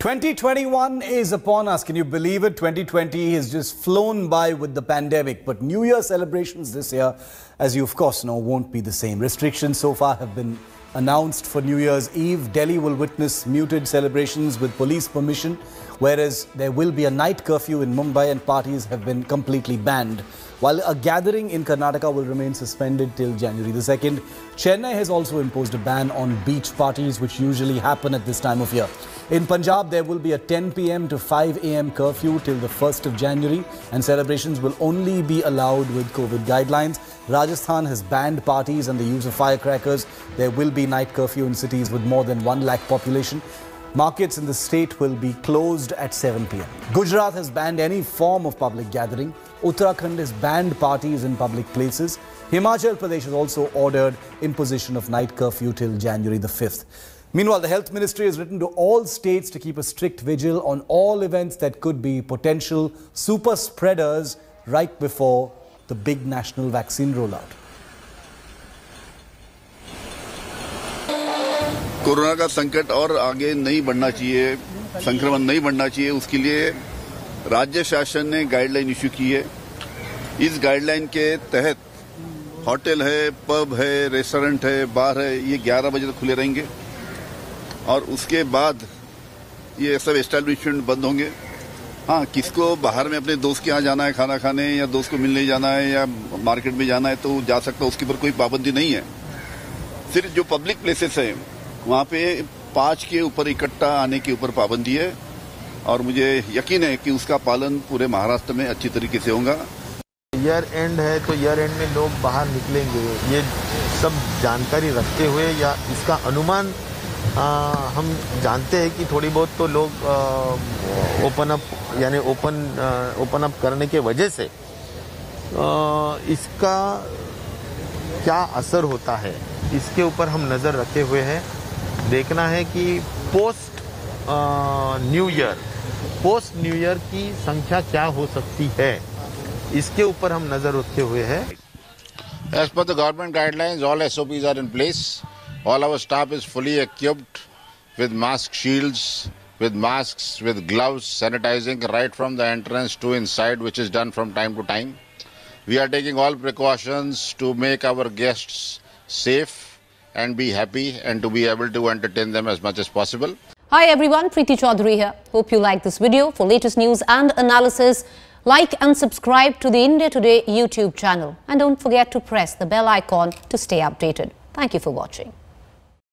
2021 is upon us. Can you believe it? 2020 has just flown by with the pandemic. But New Year celebrations this year, as you of course know, won't be the same. Restrictions so far have been announced for New Year's Eve. Delhi will witness muted celebrations with police permission, whereas there will be a night curfew in Mumbai and parties have been completely banned. While a gathering in Karnataka will remain suspended till January the 2nd, Chennai has also imposed a ban on beach parties, which usually happen at this time of year. In Punjab, there will be a 10 p.m. to 5 a.m. curfew till the 1st of January, and celebrations will only be allowed with COVID guidelines. Rajasthan has banned parties and the use of firecrackers. There will be night curfew in cities with more than 1 lakh population. Markets in the state will be closed at 7 p.m. Gujarat has banned any form of public gathering. Uttarakhand has banned parties in public places. Himachal Pradesh has also ordered imposition of night curfew till January the 5th. Meanwhile, the Health Ministry has written to all states to keep a strict vigil on all events that could be potential super spreaders right before the big national vaccine rollout. Corona का संकट और आगे नहीं बढ़ना चाहिए, संक्रमण नहीं बढ़ना चाहिए, उसके लिए राज्य शासन ने गाइडलाइन इशू की है। इस गाइडलाइन के तहत होटल है, पब है, रेस्टोरेंट है, बार है, ये 11 बजे तक खुले रहेंगे और उसके बाद ये सब एस्टैब्लिशमेंट बंद होंगे। हाँ, किसको बाहर में अपने दोस्त के यहाँ जाना है खाना खाने या दोस्त को मिलने जाना है या मार्केट में जाना है तो जा सकता है, उसके ऊपर कोई पाबंदी नहीं है। सिर्फ जो पब्लिक प्लेसेस हैं वहाँ पे 5 के ऊपर इकट्ठा आने के ऊपर पाबंदी है और मुझे यकीन है कि उसका पालन पूरे महाराष्ट्र में अच्छी तरीके से होगा। ईयर एंड है तो ईयर एंड में लोग बाहर निकलेंगे, ये सब जानकारी रखते हुए या इसका अनुमान हम जानते हैं कि थोड़ी बहुत तो लोग ओपन अप यानी ओपन अप करने के वजह से इसका क्या असर होता है इसके ऊपर हम नज़र रखे हुए हैं। देखना है कि पोस्ट न्यू ईयर की संख्या क्या हो सकती है, इसके ऊपर हम नज़र रखे हुए हैं। As per the government guidelines, all SOPs are in place. All our staff is fully equipped with mask shields, with masks, with gloves, sanitizing right from the entrance to inside, which is done from time to time. We are taking all precautions to make our guests safe and be happy and to be able to entertain them as much as possible. Hi everyone, Preeti Chaudhary here. Hope you like this video. For latest news and analysis, like and subscribe to the India Today YouTube channel. And don't forget to press the bell icon to stay updated. Thank you for watching.